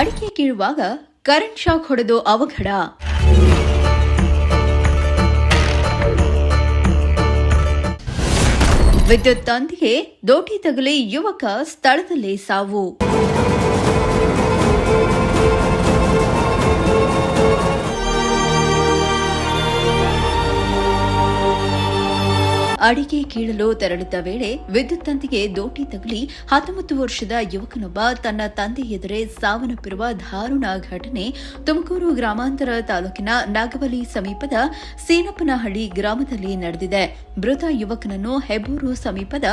ಅಡಿಕೆ ಕೀಳುವಾಗ current shock ಹೊಡೆದು ಅವಘಡ. ವಿದ್ಯುತ್ ತಂತಿಗೆ ದೋಟಿ ತಗುಲಿ ಯುವಕ ಸ್ಥಳದಲ್ಲೇ ಸಾವು. ಅಡಿಕೆ ಕೀಳಲು ತೆರಳಿದ್ದ ವೇಳೆ ವಿದ್ಯುತ್ ತಂತಿಗೆ ದೋಟಿ ತಗುಲಿ 19 ವರ್ಷದ ಯುವಕನೊಬ್ಬ ತನ್ನ ತಂದೆ ಎದುರೇ ಸಾವನ್ನಪ್ಪಿರುವ ದಾರುಣ ಘಟನೆ ತುಮಕೂರು ಗ್ರಾಮಾಂತರ ತಾಲೂಕಿನ ನಾಗವಲಿ ಸಮೀಪದ ಸೀನಪ್ಪನಹಳ್ಳಿ ಗ್ರಾಮದಲ್ಲಿ ನಡೆದಿದೆ. ಮೃತ ಯುವಕನನ್ನು ಹೆಬ್ಬೂರು ಸಮೀಪದ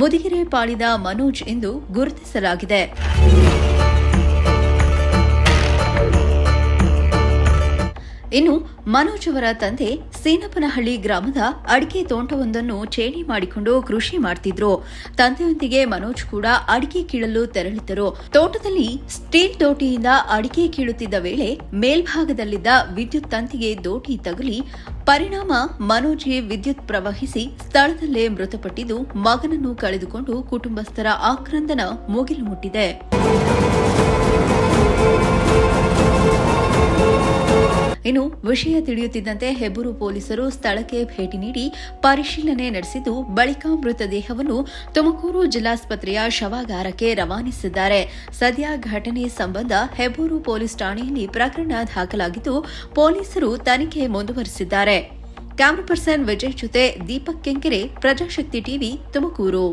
ಮುದಿಗೆರೆ ಪಾಳಿದ ಮನೋಜ್ ಎಂದು ಗುರುತಿಸಲಾಗಿದೆ. ಇನ್ನು ಮನೋಜ್ ಅವರ ತಂದೆ ಸೀನಪ್ಪನಹಳ್ಳಿ ಗ್ರಾಮದ ಅಡಿಕೆ ತೋಟವೊಂದನ್ನು ಚೇಣಿ ಮಾಡಿಕೊಂಡು ಕೃಷಿ ಮಾಡ್ತಿದ್ರು. ತಂದೆಯೊಂದಿಗೆ ಮನೋಜ್ ಕೂಡ ಅಡಿಕೆ ಕೀಳಲು ತೆರಳಿದ್ದರು. ತೋಟದಲ್ಲಿ ಸ್ಟೀಲ್ ದೋಟಿಯಿಂದ ಅಡಿಕೆ ಕೀಳುತ್ತಿದ್ದ ವೇಳೆ ಮೇಲ್ಭಾಗದಲ್ಲಿದ್ದ ವಿದ್ಯುತ್ ತಂತಿಗೆ ದೋಟಿ ತಗುಲಿ ಪರಿಣಾಮ ಮನೋಜ್ಗೆ ವಿದ್ಯುತ್ ಪ್ರವಹಿಸಿ ಸ್ಥಳದಲ್ಲೇ ಮೃತಪಟ್ಟಿದ್ದು, ಮಗನನ್ನು ಕಳೆದುಕೊಂಡು ಕುಟುಂಬಸ್ಥರ ಆಕ್ರಂದನ ಮುಗಿಲು ಮುಟ್ಟಿದೆ. ಇನ್ನು ವಿಷಯ ತಿಳಿಯುತ್ತಿದ್ದಂತೆ ಹೆಬ್ಬೂರು ಪೊಲೀಸರು ಸ್ಥಳಕ್ಕೆ ಭೇಟಿ ನೀಡಿ ಪರಿಶೀಲನೆ ನಡೆಸಿದ್ದು, ಬಳಿಕ ಮೃತದೇಹವನ್ನು ತುಮಕೂರು ಜಿಲ್ಲಾಸ್ಪತ್ರೆಯ ಶವಾಗಾರಕ್ಕೆ ರವಾನಿಸಿದ್ದಾರೆ. ಸದ್ಯ ಘಟನೆ ಸಂಬಂಧ ಹೆಬ್ಬೂರು ಪೊಲೀಸ್ ಠಾಣೆಯಲ್ಲಿ ಪ್ರಕರಣ ದಾಖಲಾಗಿದ್ದು, ಪೊಲೀಸರು ತನಿಖೆ ಮುಂದುವರೆಸಿದ್ದಾರೆ. ಕ್ಯಾಮರಾ ಪರ್ಸನ್ ವಿಜಯ್ ಜೊತೆ ದೀಪಕ್ ಕೆಂಕೆರೆ, ಪ್ರಜಾಶಕ್ತಿ ಟಿವಿ, ತುಮಕೂರು.